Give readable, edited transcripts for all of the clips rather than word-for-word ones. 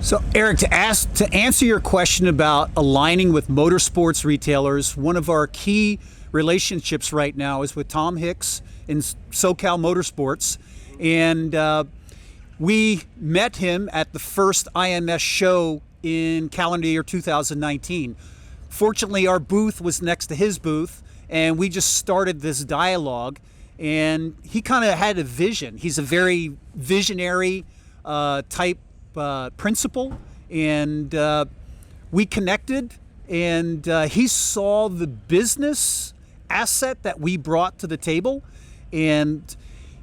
So, Eric, to answer your question about aligning with motorsports retailers, one of our key relationships right now is with Tom Hicks in SoCal Motorsports, and we met him at the first IMS show in calendar year 2019. Fortunately, our booth was next to his booth, and we just started this dialogue. And he kind of had a vision. He's a very visionary type principal, and we connected, and he saw the business asset that we brought to the table, and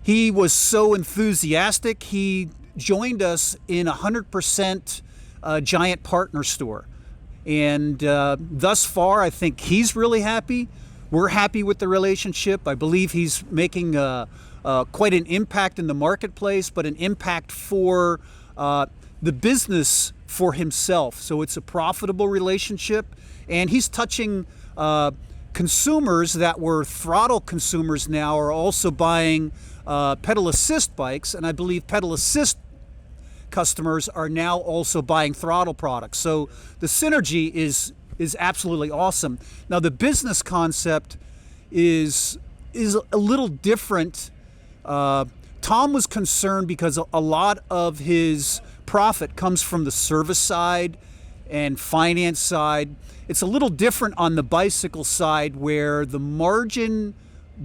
he was so enthusiastic. He joined us in 100% Giant Partner Store, and thus far I think he's really happy. We're happy with the relationship. I believe he's making quite an impact in the marketplace, but an impact for the business for himself. So it's a profitable relationship, and he's touching consumers that were throttle consumers now are also buying pedal assist bikes, and I believe pedal assist customers are now also buying throttle products. So the synergy is absolutely awesome. Now the business concept is a little different. Tom was concerned because a lot of his profit comes from the service side and finance side. It's a little different on the bicycle side, where the margin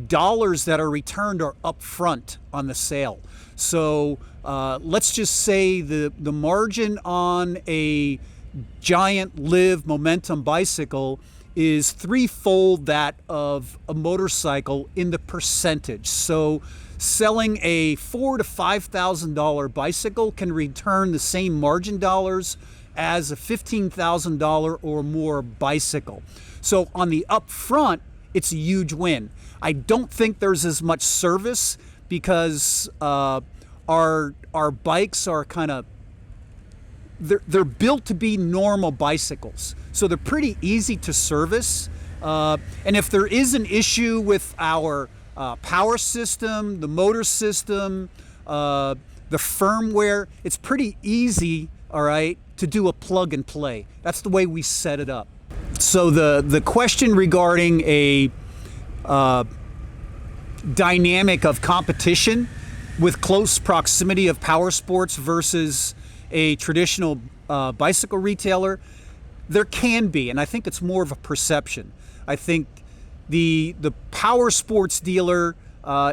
dollars that are returned are upfront on the sale. So let's just say the margin on a Giant Live Momentum bicycle is threefold that of a motorcycle in the percentage. So selling a $4,000 to $5,000 bicycle can return the same margin dollars as a $15,000 or more bicycle. So on the upfront, it's a huge win. I don't think there's as much service because our bikes are kind of, they're built to be normal bicycles, so they're pretty easy to service. And if there is an issue with our power system, the motor system, the firmware, it's pretty easy, all right, to do a plug and play. That's the way we set it up. So the question regarding a dynamic of competition with close proximity of Powersports versus a traditional bicycle retailer, there can be, and I think it's more of a perception. I think the Powersports dealer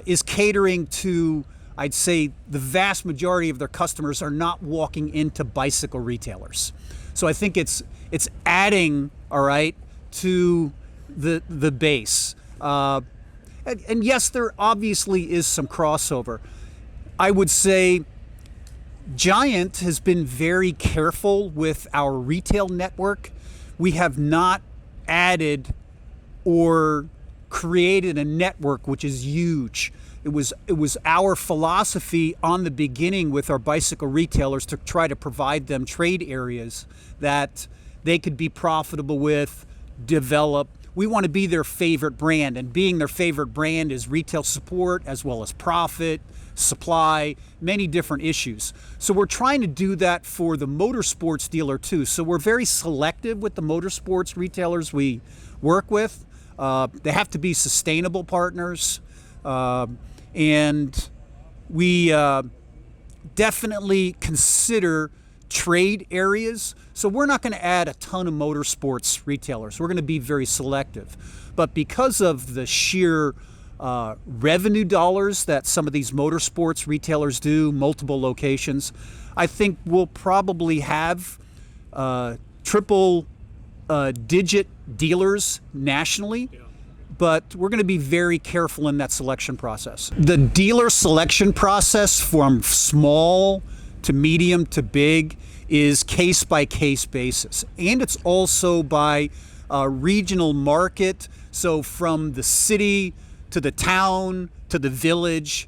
is catering to, I'd say, the vast majority of their customers are not walking into bicycle retailers. So I think it's adding, all right, to the base. And yes, there obviously is some crossover. I would say Giant has been very careful with our retail network. We have not added or created a network which is huge. It was our philosophy on the beginning with our bicycle retailers to try to provide them trade areas that they could be profitable with, develop. We want to be their favorite brand, and being their favorite brand is retail support as well as profit, supply, many different issues. So we're trying to do that for the motorsports dealer too. So we're very selective with the motorsports retailers we work with. They have to be sustainable partners, and we definitely consider trade areas. So we're not going to add a ton of motorsports retailers. We're going to be very selective. But because of the sheer revenue dollars that some of these motorsports retailers do, multiple locations, I think we'll probably have triple digit dealers nationally. Yeah. But we're going to be very careful in that selection process. The dealer selection process from small to medium to big is case by case basis, and it's also by regional market. So from the city to the town to the village,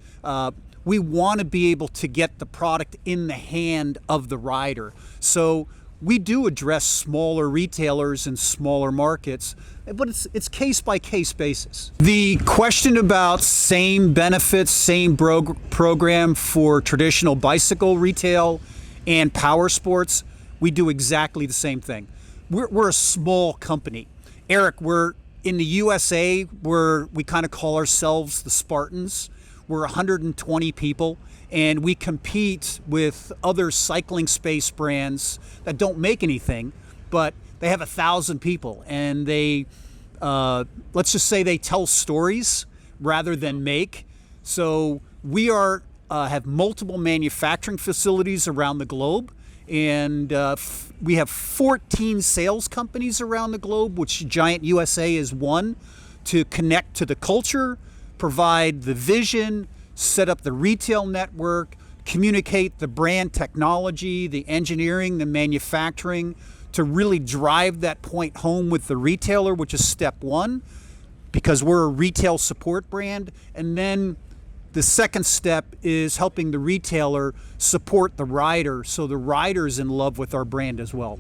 we want to be able to get the product in the hand of the rider. So we do address smaller retailers and smaller markets, but it's case by case basis. The question about same benefits, same program for traditional bicycle retail and power sports, we do exactly the same thing. We're a small company. Eric, we're in the USA, we kind of call ourselves the Spartans. We're 120 people, and we compete with other cycling space brands that don't make anything, but they have 1,000 people, and they, let's just say they tell stories rather than make. So we have multiple manufacturing facilities around the globe, and we have 14 sales companies around the globe, which Giant USA is one, to connect to the culture, provide the vision, set up the retail network, communicate the brand technology, the engineering, the manufacturing, to really drive that point home with the retailer, which is step one, because we're a retail support brand. And then the second step is helping the retailer support the rider, so the rider's in love with our brand as well.